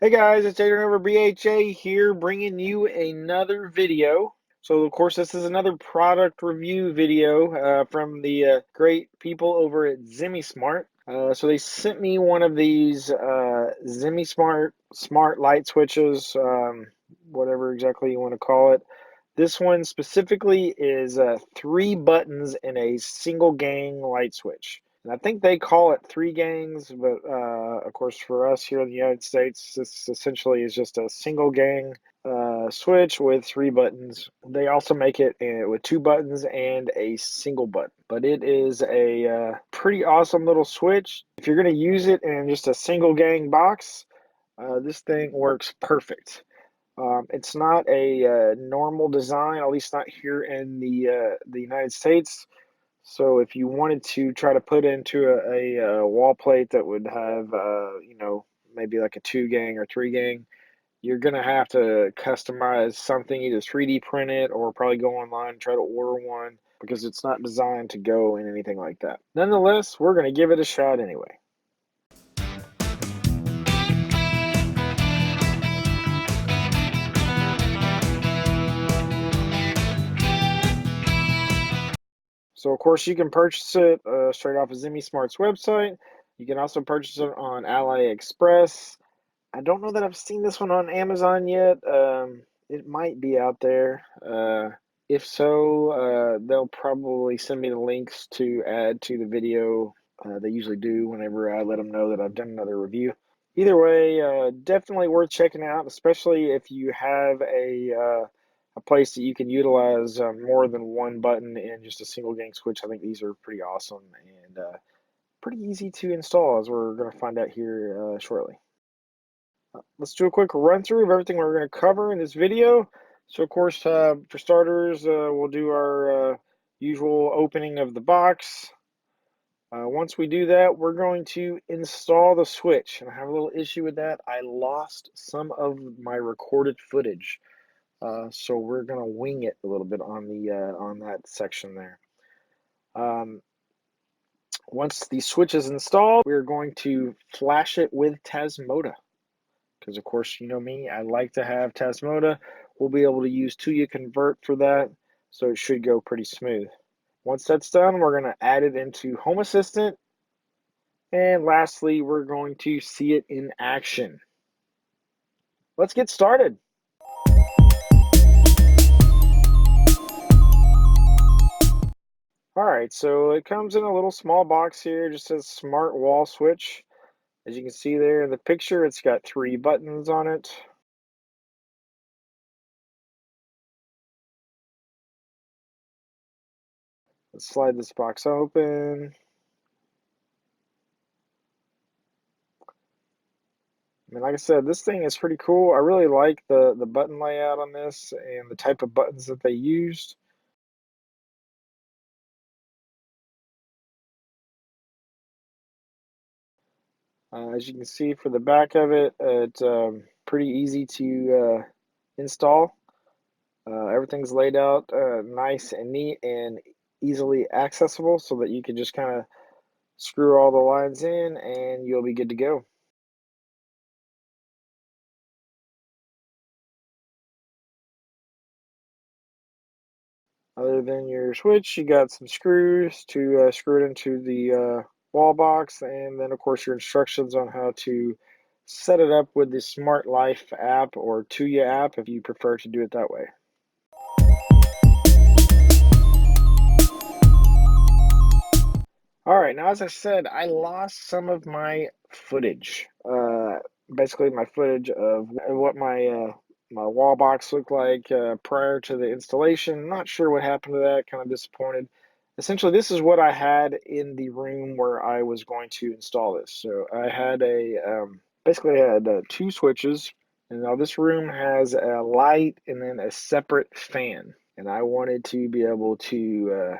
Hey guys, it's Adrian over BHA here bringing you another video. So of course this is another product review video from the great people over at Zemismart. So they sent me one of these Zemismart Smart Light Switches, whatever exactly you want to call it. This one specifically is 3 buttons in a single gang light switch. And I think they call it 3 gangs, but of course for us here in the United States, this essentially is just a single gang switch with 3 buttons. They also make it with 2 buttons and a single button. But it is a pretty awesome little switch. If you're going to use it in just a single gang box, this thing works perfect. It's not a normal design, at least not here in the United States. So if you wanted to try to put into a wall plate that would have, maybe like a 2 gang or 3 gang, you're gonna have to customize something, either 3D print it or probably go online and try to order one because it's not designed to go in anything like that. Nonetheless, we're gonna give it a shot anyway. So of course you can purchase it straight off of Zemismart's website. You can also purchase it on AliExpress. I don't know that I've seen this one on Amazon yet. It might be out there. If so, they'll probably send me the links to add to the video. They usually do whenever I let them know that I've done another review. Either way, definitely worth checking out, especially if you have a place that you can utilize more than 1 button in just a single gang switch. I think these are pretty awesome and pretty easy to install, as we're going to find out here shortly. Let's do a quick run through of everything we're going to cover in this video. So of course, for starters, we'll do our usual opening of the box. Once we do that, we're going to install the switch. And I have a little issue with that. I lost some of my recorded footage. So we're going to wing it a little bit on that section there. Once the switch is installed, we're going to flash it with tasmota. Because of course, you know me, I like to have tasmota. We'll be able to use 2U convert for that, so it should go pretty smooth. Once that's done, we're going to add it into Home Assistant. And lastly, we're going to see it in action. Let's get started. All right, so it comes in a little small box here. It just says Smart Wall Switch. As you can see there in the picture, it's got 3 buttons on it. Let's slide this box open. I mean, like I said, this thing is pretty cool. I really like the button layout on this and the type of buttons that they used. As you can see for the back of it, it's pretty easy to install. Everything's laid out nice and neat and easily accessible so that you can just kind of screw all the lines in and you'll be good to go. Other than your switch, you got some screws to screw it into the wall box, and then of course your instructions on how to set it up with the Smart Life app or 2U app if you prefer to do it that way. All right, now as I said, I lost some of my footage. Basically, my footage of what my wall box looked like prior to the installation. Not sure what happened to that. Kind of disappointed. Essentially, this is what I had in the room where I was going to install this. So I had basically I had 2 switches, and now this room has a light and then a separate fan. And I wanted to be able to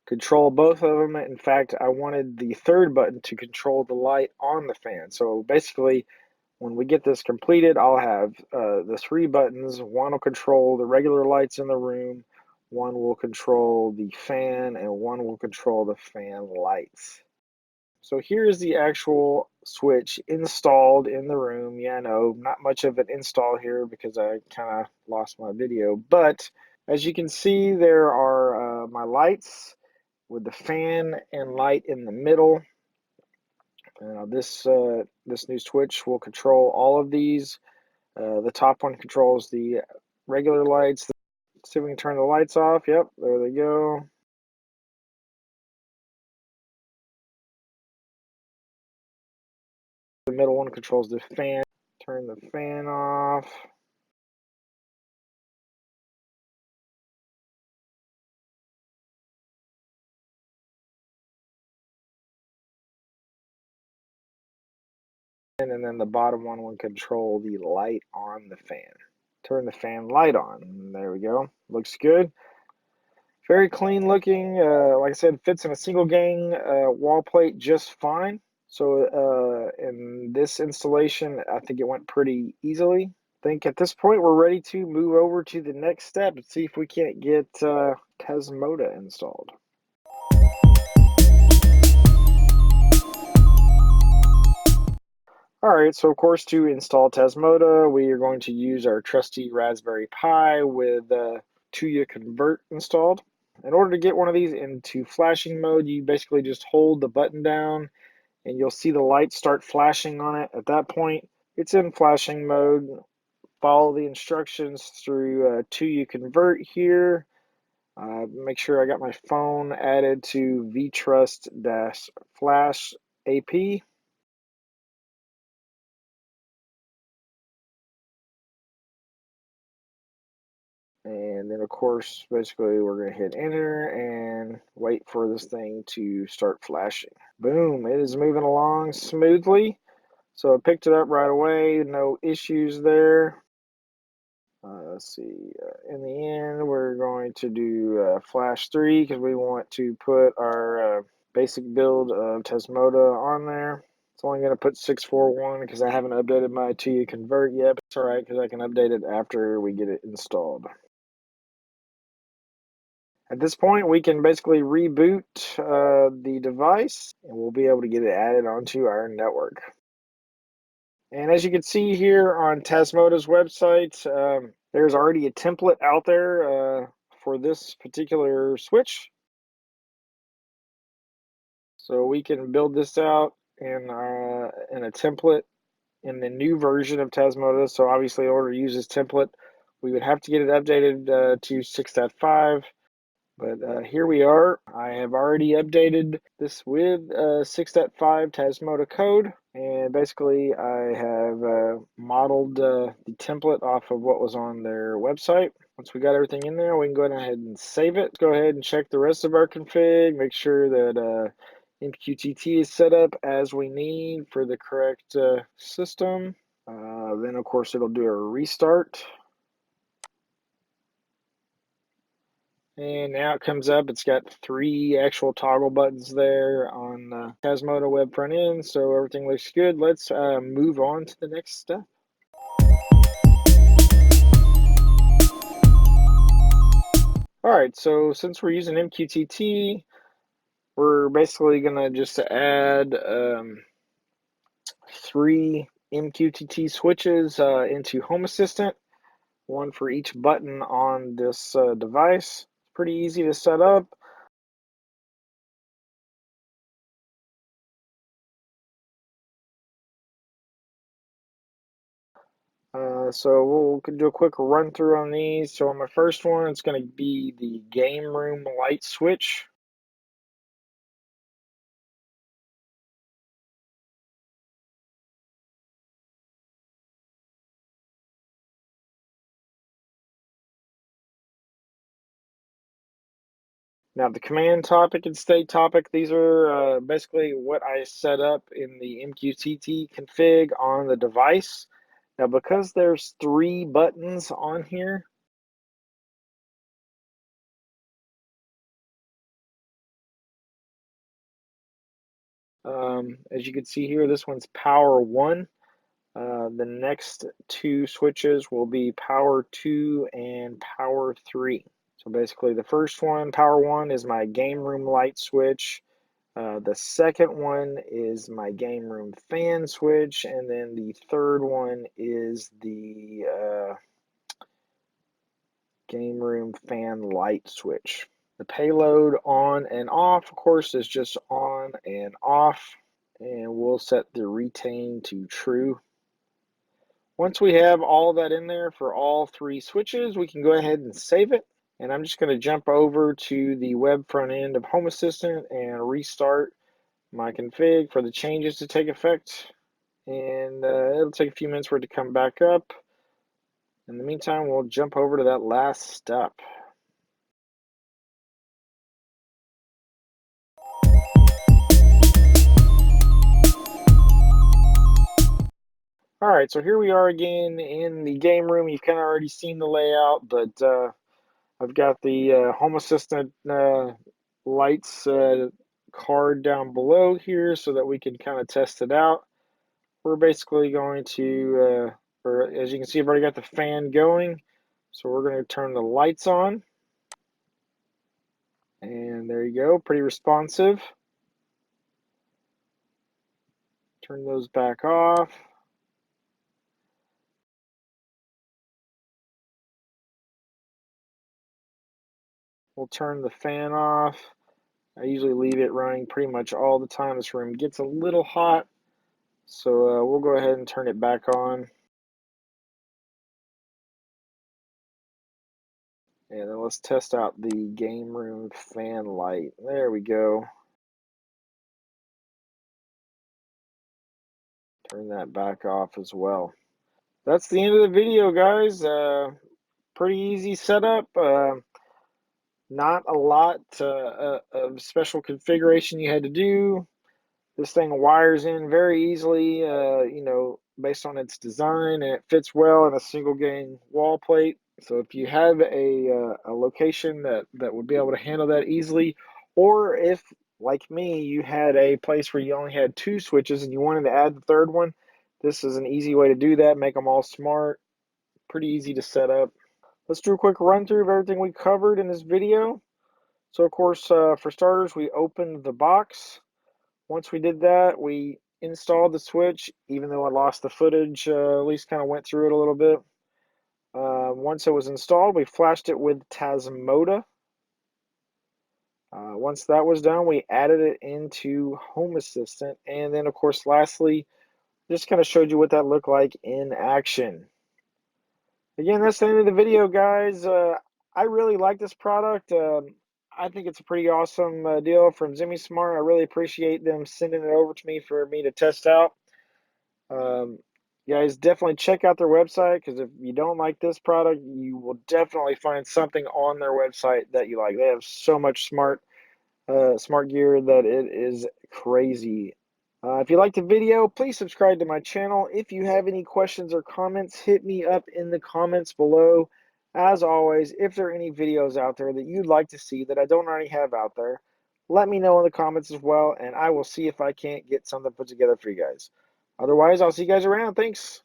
control both of them. In fact, I wanted the third button to control the light on the fan. So basically, when we get this completed, I'll have the 3 buttons. One will control the regular lights in the room, one will control the fan, and one will control the fan lights. So here's the actual switch installed in the room. Yeah, I know, not much of an install here because I kind of lost my video. But as you can see, there are my lights with the fan and light in the middle. This new switch will control all of these. The top one controls the regular lights. Let's see if we can turn the lights off. Yep, there they go. The middle one controls the fan. Turn the fan off. And then the bottom one will control the light on the fan. Turn the fan light on. There we go. Looks good. Very clean looking. Like I said, fits in a single gang wall plate just fine. So in this installation, I think it went pretty easily. I think at this point we're ready to move over to the next step and see if we can't get tasmota installed. Alright, so of course to install tasmota, we are going to use our trusty Raspberry Pi with TUYA Convert installed. In order to get one of these into flashing mode, you basically just hold the button down and you'll see the light start flashing on it. At that point, it's in flashing mode. Follow the instructions through TUYA Convert here. Make sure I got my phone added to vtrust-flash AP. And then, of course, basically we're going to hit enter and wait for this thing to start flashing. Boom, it is moving along smoothly. So I picked it up right away, no issues there. Let's see, in the end, we're going to do flash 3 because we want to put our basic build of tasmota on there. It's only going to put 641 because I haven't updated my TUYA Convert yet. But it's all right because I can update it after we get it installed. At this point, we can basically reboot the device and we'll be able to get it added onto our network. And as you can see here on tasmota's website, there's already a template out there for this particular switch. So we can build this out in a template in the new version of tasmota. So obviously in order to use this template, we would have to get it updated to 6.5. But here we are. I have already updated this with 6.5 tasmota code. And basically I have modeled the template off of what was on their website. Once we got everything in there, we can go ahead and save it. Let's go ahead and check the rest of our config. Make sure that MQTT is set up as we need for the correct system. Then of course it'll do a restart. And now it comes up, it's got 3 actual toggle buttons there on the tasmota web front end, so everything looks good. Let's move on to the next step. Alright, so since we're using MQTT, we're basically going to just add 3 MQTT switches into Home Assistant, one for each button on this device. It's pretty easy to set up. So we'll do a quick run through on these. So on my first one, it's going to be the game room light switch. Now the command topic and state topic, these are basically what I set up in the MQTT config on the device. Now because there's 3 buttons on here, as you can see here, this one's power 1. The next 2 switches will be power 2 and power 3. So basically the first one, power 1, is my game room light switch. The second one is my game room fan switch, and then the third one is the game room fan light switch. The payload on and off, of course, is just on and off, and we'll set the retain to true. Once we have all that in there for all three switches, we can go ahead and save it. And I'm just going to jump over to the web front end of Home Assistant and restart my config for the changes to take effect. And it'll take a few minutes for it to come back up. In the meantime, we'll jump over to that last step. All right, so here we are again in the game room. You've kind of already seen the layout, but I've got the Home Assistant lights card down below here so that we can kind of test it out. We're basically going to, or as you can see, I've already got the fan going. So we're going to turn the lights on. And there you go, pretty responsive. Turn those back off. We'll turn the fan off. I usually leave it running pretty much all the time. This room gets a little hot, so we'll go ahead and turn it back on. And then let's test out the game room fan light. There we go. Turn that back off as well. That's the end of the video, guys. Pretty easy setup. Not a lot of special configuration you had to do. This thing wires in very easily, based on its design, and it fits well in a single gang wall plate. So if you have a location that would be able to handle that easily, or if, like me, you had a place where you only had two switches and you wanted to add the third one, this is an easy way to do that. Make them all smart, pretty easy to set up. Let's do a quick run through of everything we covered in this video. So of course, for starters, we opened the box. Once we did that, we installed the switch, even though I lost the footage, at least kind of went through it a little bit. Once it was installed, we flashed it with tasmota. Once that was done, we added it into Home Assistant. And then, of course, lastly, just kind of showed you what that looked like in action. Again, that's the end of the video, guys. I really like this product. I think it's a pretty awesome deal from Zemismart. I really appreciate them sending it over to me for me to test out. Guys, definitely check out their website, because if you don't like this product, you will definitely find something on their website that you like. They have so much smart gear that it is crazy. If you liked the video, please subscribe to my channel. If you have any questions or comments, hit me up in the comments below. As always, if there are any videos out there that you'd like to see that I don't already have out there, let me know in the comments as well, and I will see if I can't get something put together for you guys. Otherwise, I'll see you guys around. Thanks.